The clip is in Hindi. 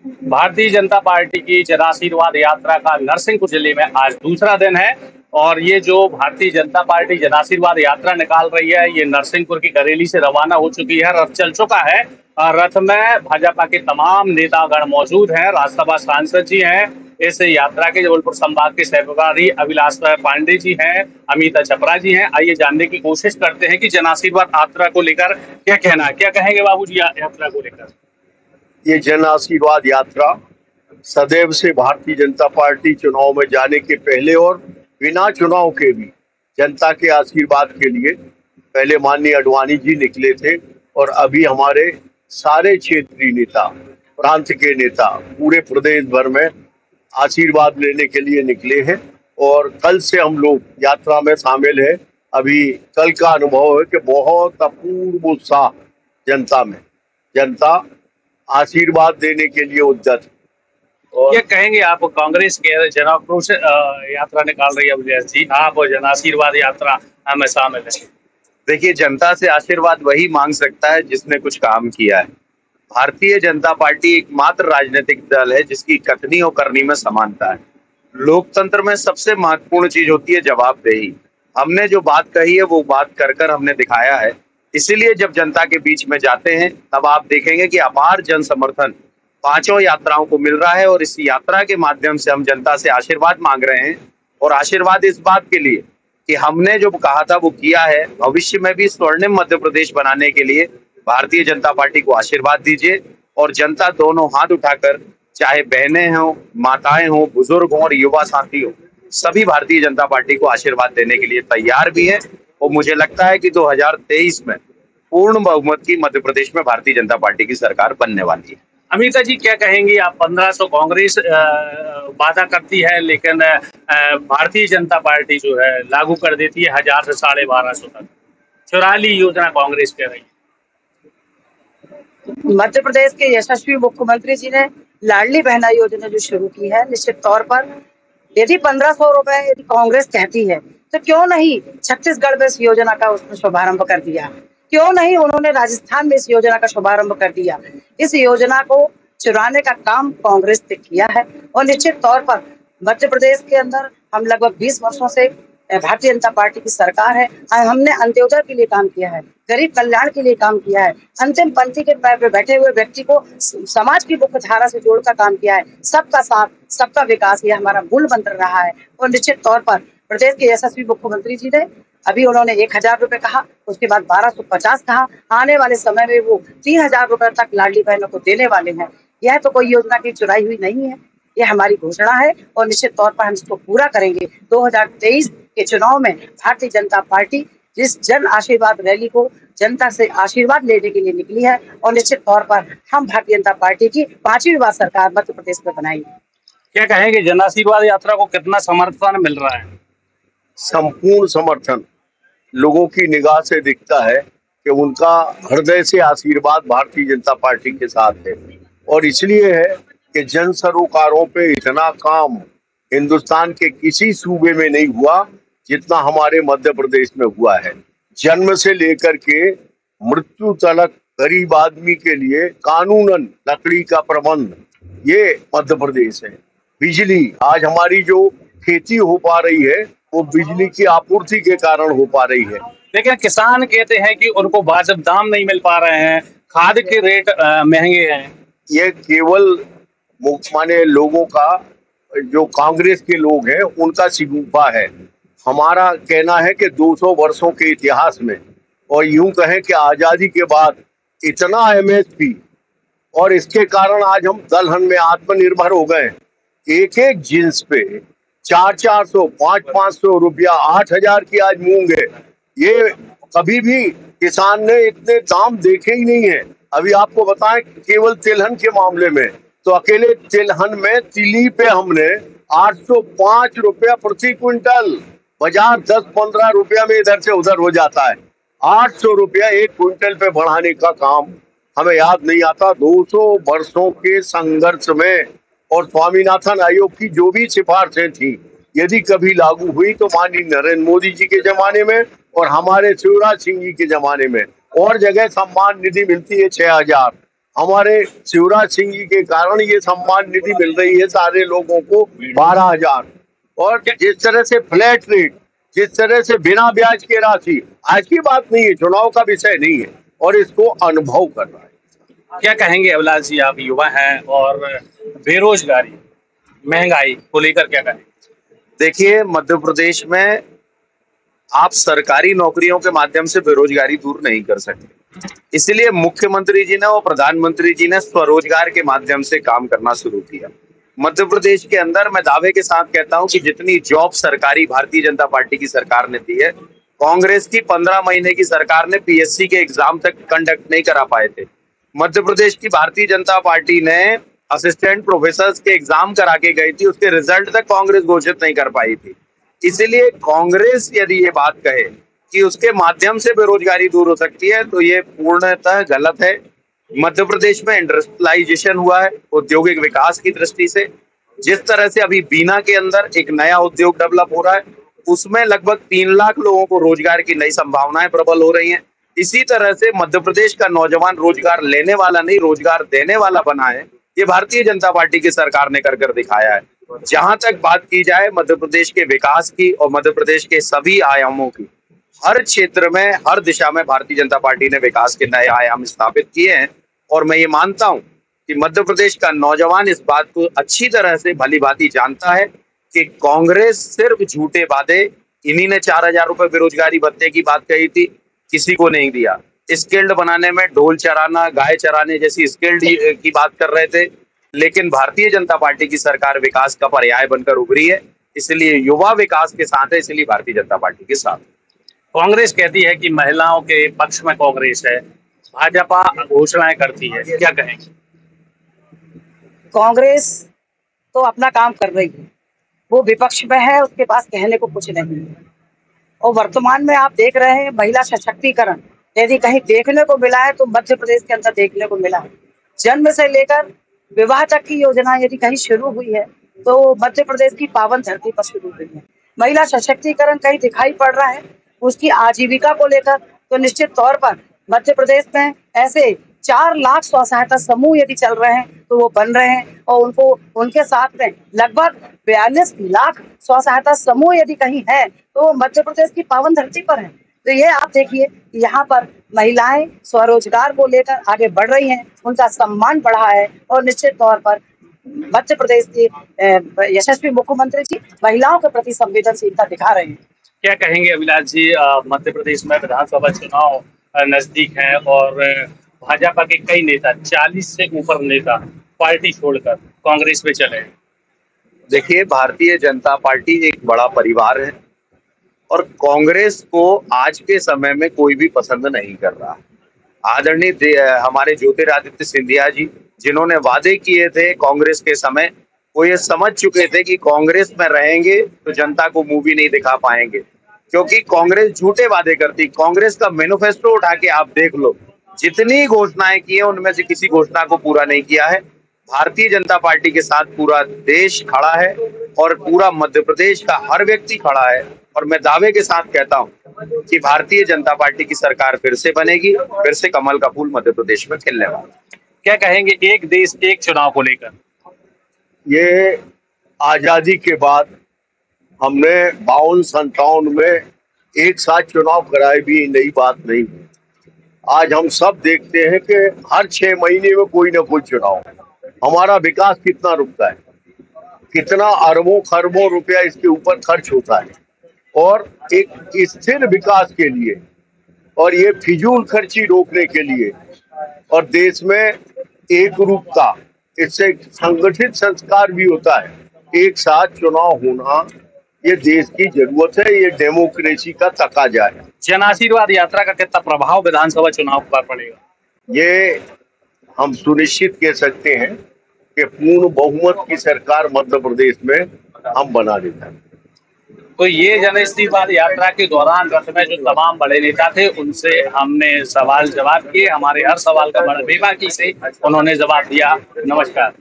भारतीय जनता पार्टी की जन आशीर्वाद यात्रा का नरसिंहपुर जिले में आज दूसरा दिन है। और ये जो भारतीय जनता पार्टी जन आशीर्वाद यात्रा निकाल रही है, ये नरसिंहपुर की करेली से रवाना हो चुकी है, रथ चल चुका है। रथ में भाजपा के तमाम नेतागण मौजूद हैं, राज्यसभा सांसद जी हैं। इस यात्रा के जबलपुर संभाग के सहप्रभारी अभिलाष पांडे जी हैं, अमिता छपरा जी हैं। आइए जानने की कोशिश करते हैं कि जन आशीर्वाद यात्रा को लेकर क्या कहना है। क्या कहेंगे बाबू जी यात्रा को लेकर? ये जन आशीर्वाद यात्रा सदैव से भारतीय जनता पार्टी चुनाव में जाने के पहले और बिना चुनाव के भी जनता के आशीर्वाद के लिए पहले माननीय आडवाणी जी निकले थे, और अभी हमारे सारे क्षेत्रीय नेता, प्रांत के नेता पूरे प्रदेश भर में आशीर्वाद लेने के लिए निकले हैं। और कल से हम लोग यात्रा में शामिल है। अभी कल का अनुभव है कि बहुत अपूर्व उत्साह जनता में, जनता आशीर्वाद देने के लिए उद्यत। और ये कहेंगे आप कांग्रेस के जन आक्रोश यात्रा निकाल रही है अभिलाष जी, आप जन आशीर्वाद यात्रा में शामिल है। देखिए, जनता से आशीर्वाद वही मांग सकता है जिसने कुछ काम किया है। भारतीय जनता पार्टी एकमात्र राजनीतिक दल है जिसकी कथनी और करनी में समानता है। लोकतंत्र में सबसे महत्वपूर्ण चीज होती है जवाबदेही। हमने जो बात कही है वो बात कर कर हमने दिखाया है। इसीलिए जब जनता के बीच में जाते हैं तब आप देखेंगे कि अपार जन समर्थन पांचों यात्राओं को मिल रहा है। और इस यात्रा के माध्यम से हम जनता से आशीर्वाद मांग रहे हैं, और आशीर्वाद इस बात के लिए कि हमने जो कहा था वो किया है। भविष्य में भी स्वर्णिम मध्य प्रदेश बनाने के लिए भारतीय जनता पार्टी को आशीर्वाद दीजिए। और जनता दोनों हाथ उठाकर, चाहे बहनें हों, माताएं हों, बुजुर्ग हों और युवा साथी हो, सभी भारतीय जनता पार्टी को आशीर्वाद देने के लिए तैयार भी है। और मुझे लगता है कि 2023 में पूर्ण बहुमत की मध्य प्रदेश में भारतीय जनता पार्टी की सरकार बनने वाली है। अमिता जी क्या कहेंगी आप? 1500 कांग्रेस वादा करती है, लेकिन भारतीय जनता पार्टी जो है लागू कर देती है 1000 से 1250 तक। चुरा ली योजना कांग्रेस कह रही है। मध्य प्रदेश के यशस्वी मुख्यमंत्री जी ने लाडली बहना योजना जो शुरू की है, निश्चित तौर पर यदि 1500 रुपए यदि कांग्रेस कहती है तो क्यों नहीं छत्तीसगढ़ में इस योजना का उसने शुभारंभ कर दिया, क्यों नहीं उन्होंने राजस्थान में इस योजना का शुभारंभ कर दिया। इस योजना को चुराने का काम कांग्रेस ने किया है। और निश्चित तौर पर मध्य प्रदेश के अंदर हम लगभग 20 वर्षों से भारतीय जनता पार्टी की सरकार है। हमने अंत्योदय के लिए काम किया है, गरीब कल्याण के लिए काम किया है, अंतिम पंक्ति के पैर पे बैठे हुए व्यक्ति को समाज की मुख्य धारा से जोड़कर काम किया है। सबका साथ सबका विकास, ये हमारा मूल मंत्र रहा है। और निश्चित तौर पर प्रदेश के यशस्वी मुख्यमंत्री जी ने अभी उन्होंने 1000 रुपए कहा, उसके बाद 1250 कहा, आने वाले समय में वो 3000 रुपए तक लाडली बहनों को देने वाले हैं। यह तो कोई योजना की चुराई हुई नहीं है, यह हमारी घोषणा है और निश्चित तौर पर हम इसको पूरा करेंगे। 2023 के चुनाव में भारतीय जनता पार्टी जिस जन आशीर्वाद रैली को जनता से आशीर्वाद लेने के लिए निकली है, और निश्चित तौर पर हम भारतीय जनता पार्टी की 5वीं बार सरकार मध्य प्रदेश में बनाएंगे। क्या कहेंगे, जन आशीर्वाद यात्रा को कितना समर्थन मिल रहा है? संपूर्ण समर्थन। लोगों की निगाह से दिखता है कि उनका हृदय से आशीर्वाद भारतीय जनता पार्टी के साथ है। और इसलिए है कि जन सरोकारों पे इतना काम हिंदुस्तान के किसी सूबे में नहीं हुआ जितना हमारे मध्य प्रदेश में हुआ है। जन्म से लेकर के मृत्यु तक गरीब आदमी के लिए कानूनन लकड़ी का प्रबंध, ये मध्य प्रदेश है। बिजली, आज हमारी जो खेती हो पा रही है वो बिजली की आपूर्ति के कारण हो पा रही है। लेकिन किसान कहते हैं कि उनको वाजिब दाम नहीं मिल पा रहे हैं, खाद के रेट महंगे हैं। ये केवल माने लोगों का, जो कांग्रेस के लोग हैं उनका शिगुफा है। हमारा कहना है कि 200 वर्षों के इतिहास में, और यूं कहें कि आजादी के बाद इतना एमएसपी, और इसके कारण आज हम दलहन में आत्मनिर्भर हो गए। एक एक जींस पे 400-400, 500-500 रुपया, 8000 की आज मूंग है। ये कभी भी किसान ने इतने दाम देखे ही नहीं है। अभी आपको बताएं, केवल तिलहन के मामले में तो अकेले तिलहन में तिली पे हमने 805 रुपया प्रति क्विंटल, बाजार 10-15 रुपया में इधर से उधर हो जाता है। 800 रुपया एक क्विंटल पे बढ़ाने का काम हमें याद नहीं आता। 200 वर्षों के संघर्ष में और स्वामीनाथन आयोग की जो भी सिफारिशें थी, यदि कभी लागू हुई तो माननीय नरेंद्र मोदी जी के जमाने में और हमारे शिवराज सिंह जी के जमाने में, और जगह सम्मान निधि मिलती है 6000, हमारे शिवराज सिंह जी के कारण ये सम्मान निधि मिल रही है सारे लोगों को 12,000। और जिस तरह से फ्लैट रेट, जिस तरह से बिना ब्याज के राशि, आज की बात नहीं है, चुनाव का विषय नहीं है, और इसको अनुभव कर रहा है। क्या कहेंगे अभिलाष जी, आप युवा हैं और बेरोजगारी, महंगाई को लेकर क्या कहेंगे? देखिए, मध्य प्रदेश में आप सरकारी नौकरियों के माध्यम से बेरोजगारी दूर नहीं कर सकते, इसलिए मुख्यमंत्री जी ने और प्रधानमंत्री जी ने स्वरोजगार के माध्यम से काम करना शुरू किया। मध्य प्रदेश के अंदर मैं दावे के साथ कहता हूं कि जितनी जॉब सरकारी भारतीय जनता पार्टी की सरकार ने दी है, कांग्रेस की 15 महीने की सरकार ने पीएससी के एग्जाम तक कंडक्ट नहीं करा पाए थे। मध्य प्रदेश की भारतीय जनता पार्टी ने असिस्टेंट प्रोफेसर के एग्जाम करा के गई थी, उसके रिजल्ट तक कांग्रेस घोषित नहीं कर पाई थी। इसलिए कांग्रेस यदि ये बात कहे कि उसके माध्यम से बेरोजगारी दूर हो सकती है, तो ये पूर्णतः गलत है। मध्य प्रदेश में इंडस्ट्रियलाइजेशन हुआ है औद्योगिक विकास की दृष्टि से। जिस तरह से अभी बीना के अंदर एक नया उद्योग डेवलप हो रहा है, उसमें लगभग 3 लाख लोगों को रोजगार की नई संभावनाएं प्रबल हो रही हैं। इसी तरह से मध्य प्रदेश का नौजवान रोजगार लेने वाला नहीं, रोजगार देने वाला बना है। ये भारतीय जनता पार्टी की सरकार ने कर दिखाया है। जहां तक बात की जाए मध्य प्रदेश के विकास की और मध्य प्रदेश के सभी आयामों की, हर क्षेत्र में, हर दिशा में भारतीय जनता पार्टी ने विकास के नए आयाम स्थापित किए हैं। और मैं ये मानता हूं कि मध्य प्रदेश का नौजवान इस बात को अच्छी तरह से भली भांति जानता है कि कांग्रेस सिर्फ झूठे वादे, इन्हीं ने 4,000 रुपए बेरोजगारी भत्ते की बात कही थी, किसी को नहीं दिया। स्किल्ड बनाने में ढोल चराना, गाय चराने जैसी स्किल्ड की बात कर रहे थे, लेकिन भारतीय जनता पार्टी की सरकार विकास का पर्याय बनकर उभरी है। इसलिए युवा विकास के साथ है, इसलिए भारतीय जनता पार्टी के साथ। कांग्रेस कहती है कि महिलाओं के पक्ष में कांग्रेस है, भाजपा घोषणाएं करती है, क्या कहेंगे? कांग्रेस तो अपना काम कर रही है, वो विपक्ष में है, उसके पास कहने को कुछ नहीं है। और वर्तमान में आप देख रहे हैं महिला सशक्तिकरण यदि कहीं देखने को मिला है तो मध्य प्रदेश के अंदर देखने को मिला है। जन्म से लेकर विवाह तक की योजना यदि कहीं शुरू हुई है तो मध्य प्रदेश की पावन धरती पर शुरू हुई है। महिला सशक्तिकरण कहीं दिखाई पड़ रहा है, उसकी आजीविका को लेकर तो निश्चित तौर पर मध्य प्रदेश में ऐसे 4 लाख स्व सहायता समूह यदि चल रहे हैं तो वो बन रहे हैं, और उनको उनके साथ में लगभग 42 लाख स्व सहायता समूह यदि कहीं है तो मध्य प्रदेश की पावन धरती पर है। तो ये आप देखिए यहाँ पर महिलाएं स्वरोजगार को लेकर आगे बढ़ रही हैं, उनका सम्मान बढ़ा है, और निश्चित तौर पर मध्य प्रदेश के यशस्वी मुख्यमंत्री जी महिलाओं के प्रति संवेदनशीलता दिखा रहे हैं। क्या कहेंगे अभिलाष जी, मध्य प्रदेश में विधानसभा चुनाव नजदीक है और भाजपा के कई नेता, 40 से ऊपर नेता पार्टी छोड़कर कांग्रेस में चले हैं। देखिए, भारतीय जनता पार्टी एक बड़ा परिवार है और कांग्रेस को आज के समय में कोई भी पसंद नहीं कर रहा। आदरणीय हमारे ज्योतिरादित्य सिंधिया जी, जिन्होंने वादे किए थे कांग्रेस के समय, वो ये समझ चुके थे कि कांग्रेस में रहेंगे तो जनता को मुंह भी नहीं दिखा पाएंगे, क्योंकि कांग्रेस झूठे वादे करती। कांग्रेस का मैनिफेस्टो उठा के आप देख लो, जितनी घोषणाएं की है उनमें से किसी घोषणा को पूरा नहीं किया है। भारतीय जनता पार्टी के साथ पूरा देश खड़ा है और पूरा मध्य प्रदेश का हर व्यक्ति खड़ा है, और मैं दावे के साथ कहता हूं कि भारतीय जनता पार्टी की सरकार फिर से बनेगी, फिर से कमल का फूल मध्य प्रदेश में खिलने वाला। क्या कहेंगे एक देश एक चुनाव को लेकर? ये आजादी के बाद हमने 52-57 में एक साथ चुनाव कराए भी, नई बात नहीं। आज हम सब देखते हैं कि हर 6 महीने में कोई ना कोई चुनाव। हमारा विकास कितना रुकता है, कितना अरबों खरबों रुपया इसके ऊपर खर्च होता है, और एक स्थिर विकास के लिए और ये फिजूल खर्ची रोकने के लिए और देश में एक रूपता, इससे संगठित संस्कार भी होता है। एक साथ चुनाव होना ये देश की जरूरत है, ये डेमोक्रेसी का तकाजा है। जन आशीर्वाद यात्रा का कितना प्रभाव विधानसभा चुनाव पर पड़ेगा? ये हम सुनिश्चित कह सकते हैं कि पूर्ण बहुमत की सरकार मध्य प्रदेश में हम बना देते हैं। तो ये जन आशीर्वाद यात्रा के दौरान रथ में जो तमाम बड़े नेता थे उनसे हमने सवाल जवाब किए, हमारे हर सवाल का बड़ा बेबाकी से उन्होंने जवाब दिया। नमस्कार।